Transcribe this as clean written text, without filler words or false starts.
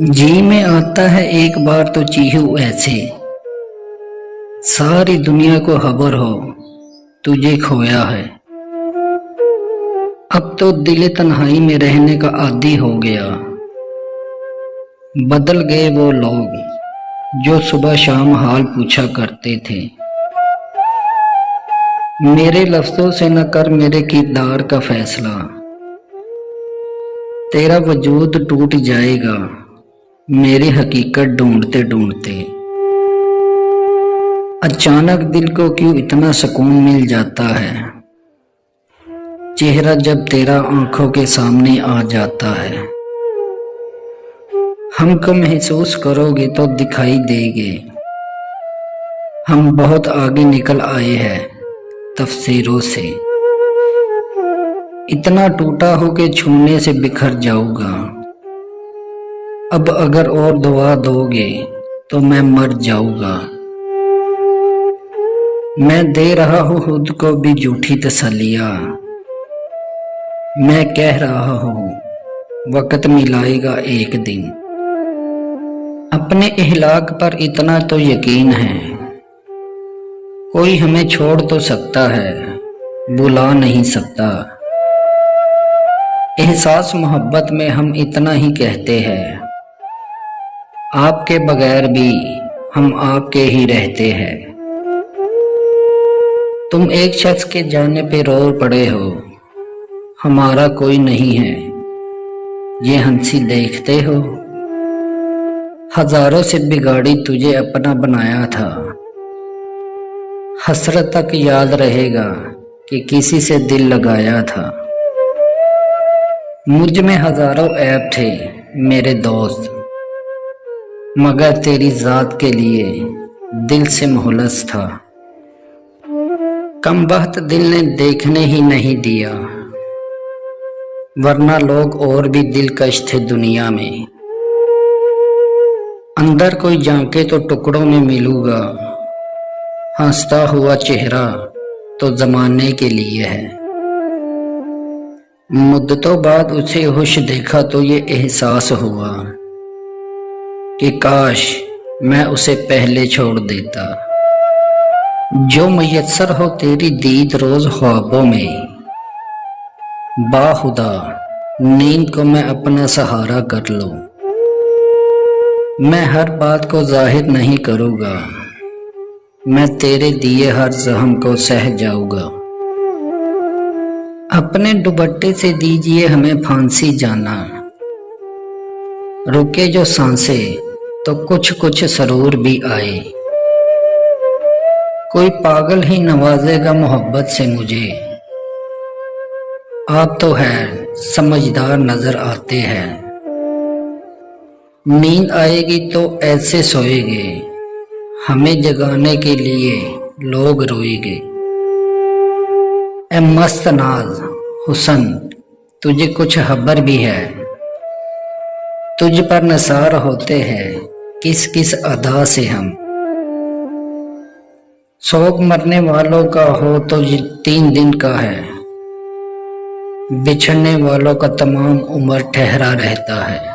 जी में आता है एक बार तो चीहू ऐसे, सारी दुनिया को खबर हो तुझे खोया है। अब तो दिल तन्हाई में रहने का आदी हो गया। बदल गए वो लोग जो सुबह शाम हाल पूछा करते थे। मेरे लफ्जों से न कर मेरे किरदार का फैसला, तेरा वजूद टूट जाएगा मेरी हकीकत ढूंढते ढूंढते। अचानक दिल को क्यों इतना सुकून मिल जाता है, चेहरा जब तेरा आंखों के सामने आ जाता है। हमको महसूस करोगे तो दिखाई देंगे, हम बहुत आगे निकल आए हैं तफसीरों से। इतना टूटा हो के छूने से बिखर जाऊंगा, अब अगर और दुआ दोगे तो मैं मर जाऊंगा। मैं दे रहा हूँ खुद को भी झूठी तसल्लियाँ, मैं कह रहा हूँ वक्त मिलाएगा एक दिन। अपने इहलाक पर इतना तो यकीन है, कोई हमें छोड़ तो सकता है बुला नहीं सकता। एहसास मोहब्बत में हम इतना ही कहते हैं, आपके बगैर भी हम आपके ही रहते हैं। तुम एक शख्स के जाने पे रो पड़े हो, हमारा कोई नहीं है ये हंसी देखते हो। हजारों से बिगाड़ी तुझे अपना बनाया था, हसरत तक याद रहेगा कि किसी से दिल लगाया था। मुझ में हजारों ऐब थे मेरे दोस्त, मगर तेरी जात के लिए दिल से मुहलस था। कम वक्त दिल ने देखने ही नहीं दिया, वरना लोग और भी दिलकश थे दुनिया में। अंदर कोई झांके तो टुकड़ों में मिलूंगा, हंसता हुआ चेहरा तो जमाने के लिए है। मुद्दतों बाद उसे होश देखा तो ये एहसास हुआ कि काश मैं उसे पहले छोड़ देता। जो मुयस्सर हो तेरी दीद रोज ख्वाबों में, बाखुदा नींद को मैं अपना सहारा कर लूं। मैं हर बात को जाहिर नहीं करूंगा, मैं तेरे दिए हर जख्म को सह जाऊंगा। अपने दुपट्टे से दीजिए हमें फांसी जाना, रुके जो सांसें तो कुछ कुछ सरूर भी आए। कोई पागल ही नवाजेगा मोहब्बत से मुझे, आप तो है समझदार नजर आते हैं। नींद आएगी तो ऐसे सोएंगे, हमें जगाने के लिए लोग रोएंगे। ए मस्त नाज हुसन तुझे कुछ खबर भी है, तुझ पर नसार होते हैं किस किस अदा से हम। शौक मरने वालों का हो तो ये 3 दिन का है, बिछड़ने वालों का तमाम उम्र ठहरा रहता है।